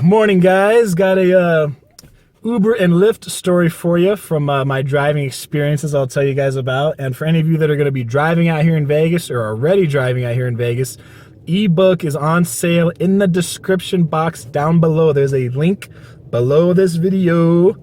Morning, guys. Got a Uber and Lyft story for you from my driving experiences I'll tell you guys about. And for any of you that are going to be driving out here in Vegas or already driving out here in Vegas, ebook is on sale in the description box down below. There's a link below this video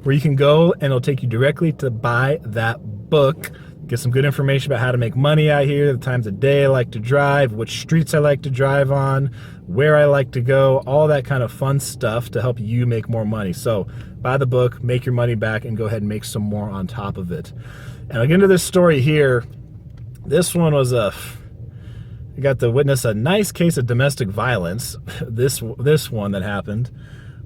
where you can go and it'll take you directly to buy that book. Get some good information about how to make money out here, the times of day I like to drive, which streets I like to drive on, where I like to go, all that kind of fun stuff to help you make more money. So buy the book, make your money back, and go ahead and make some more on top of it. And I'll get into this story here. This one was I got to witness a nice case of domestic violence. This one that happened,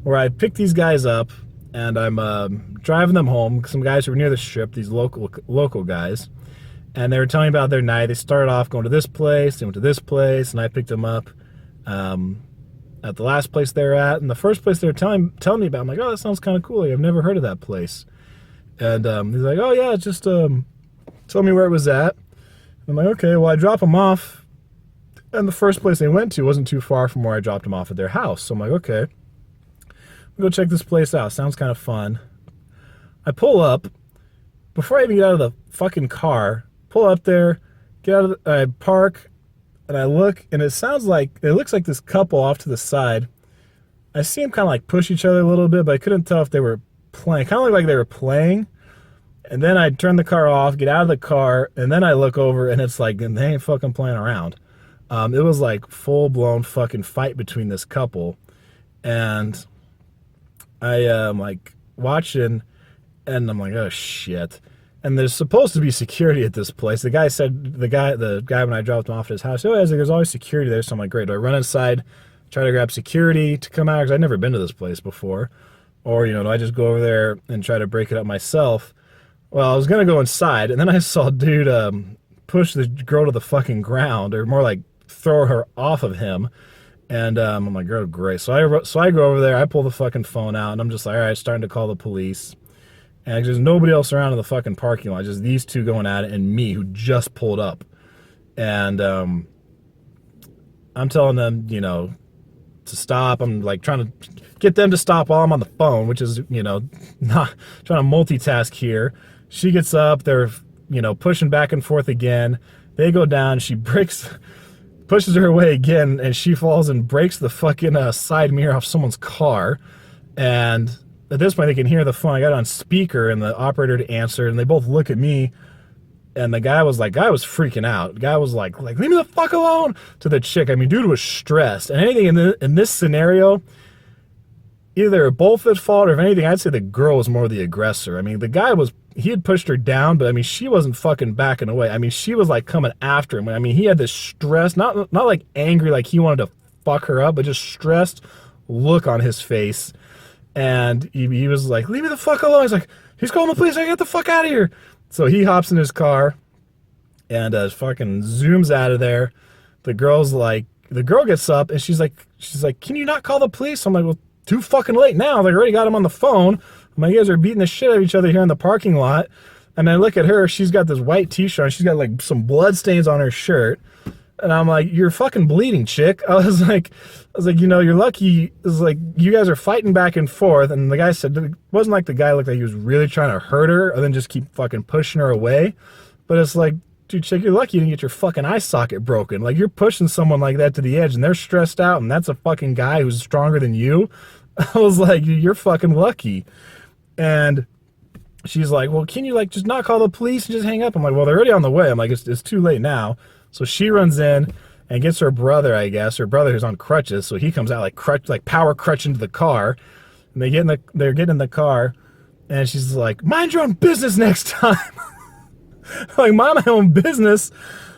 where I picked these guys up and I'm driving them home. Some guys who were near the strip, these local guys, and they were telling me about their night. They started off going to this place, they went to this place, and I picked them up at the last place they were at. And the first place they were telling me about, I'm like, oh, that sounds kind of cool. Like, I've never heard of that place. And he's like, oh yeah, just tell me where it was at. I'm like, okay. Well, I drop them off, and the first place they went to wasn't too far from where I dropped them off at their house. So I'm like, okay, go check this place out. Sounds kind of fun. I pull up. Before I even get out of the fucking car, pull up there, I park, and I look, and it looks like this couple off to the side. I see them kind of like push each other a little bit, but I couldn't tell if they were playing. Kind of looked like they were playing. And then I turn the car off, get out of the car, and then I look over, and it's like, they ain't fucking playing around. It was like full-blown fucking fight between this couple. And I am like watching, and I'm like, oh shit. And there's supposed to be security at this place. The guy said, the guy when I dropped him off at his house, oh, there's always security there. So I'm like, great. Do I run inside, try to grab security to come out? Because I'd never been to this place before. Or, do I just go over there and try to break it up myself? Well, I was going to go inside, and then I saw a dude push the girl to the fucking ground, or more like throw her off of him. And I'm like, oh, great. So I go over there, I pull the fucking phone out, and I'm just like, all right, starting to call the police. And there's nobody else around in the fucking parking lot, just these two going at it and me, who just pulled up. And I'm telling them, to stop. I'm like trying to get them to stop while I'm on the phone, which is, not trying to multitask here. She gets up, they're, pushing back and forth again. They go down, she pushes her away again, and she falls and breaks the fucking side mirror off someone's car. And at this point, they can hear the phone. I got it on speaker, and the operator to answer, and they both look at me. And the guy was freaking out. The guy was like, leave me the fuck alone, to the chick. I mean, dude was stressed. And anything in this scenario, either they were both at fault, or if anything, I'd say the girl was more the aggressor. I mean, the guy he had pushed her down, but I mean, she wasn't fucking backing away. I mean, she was like coming after him. I mean, he had this stress, not like angry, like he wanted to fuck her up, but just stressed look on his face. And he was like, leave me the fuck alone. He's like, he's calling the police. I get the fuck out of here. So he hops in his car and fucking zooms out of there. The girl gets up, and she's like, can you not call the police? I'm like, well, too fucking late now. Like, I already got him on the phone. My guys are beating the shit out of each other here in the parking lot. And I look at her, she's got this white t-shirt on. She's got like some blood stains on her shirt. And I'm like, you're fucking bleeding, chick. I was like, you're lucky. It was like, you guys are fighting back and forth. And the guy said, it wasn't like the guy looked like he was really trying to hurt her or then just keep fucking pushing her away. But it's like, dude, chick, you're lucky you didn't get your fucking eye socket broken. Like, you're pushing someone like that to the edge, and they're stressed out, and that's a fucking guy who's stronger than you. I was like, you're fucking lucky. And she's like, well, can you like just not call the police and just hang up? I'm like, well, they're already on the way. I'm like, it's too late now. So she runs in and gets her brother, I guess, her brother who's on crutches. So he comes out like power crutch into the car, and they're getting in the car, and she's like, mind your own business next time. Like, mind my own business.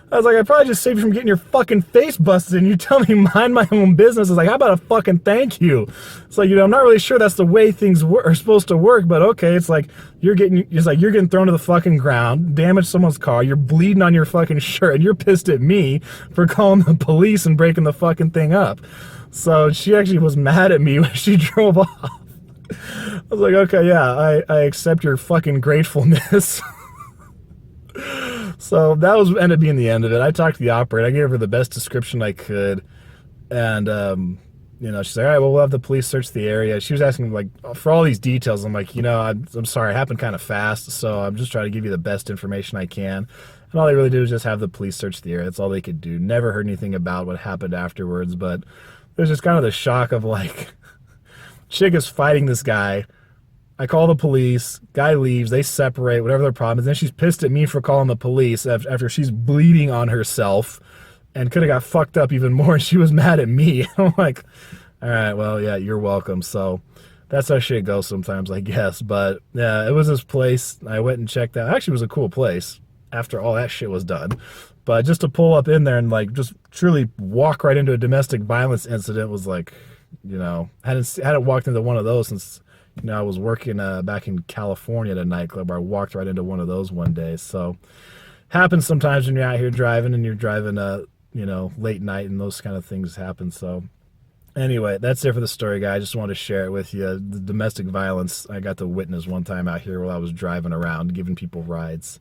I was like, I probably just saved you from getting your fucking face busted, and you tell me mind my own business. I was like, how about a fucking thank you? It's like, I'm not really sure that's the way things are supposed to work, but okay. It's like, you're getting thrown to the fucking ground, damaged someone's car, you're bleeding on your fucking shirt, and you're pissed at me for calling the police and breaking the fucking thing up. So she actually was mad at me when she drove off. I was like, okay, yeah, I accept your fucking gratefulness. So that ended up being the end of it. I talked to the operator. I gave her the best description I could, and she's like, all right, well, we'll have the police search the area. She was asking like for all these details. I'm like, I'm sorry, it happened kind of fast, so I'm just trying to give you the best information I can. And all they really did was just have the police search the area. That's all they could do. Never heard anything about what happened afterwards, but there's just kind of the shock of like, chick is fighting this guy. I call the police, guy leaves, they separate, whatever their problem is. Then she's pissed at me for calling the police after she's bleeding on herself and could have got fucked up even more. She was mad at me. I'm like, all right, well, yeah, you're welcome. So that's how shit goes sometimes, I guess. But yeah, it was this place. I went and checked out. Actually, it was a cool place after all that shit was done. But just to pull up in there and like just truly walk right into a domestic violence incident was like, hadn't walked into one of those since I was working back in California at a nightclub where I walked right into one of those one day. So happens sometimes when you're out here driving and you're driving late night and those kind of things happen. So anyway, that's it for the story, guys. I just wanted to share it with you. The domestic violence I got to witness one time out here while I was driving around giving people rides.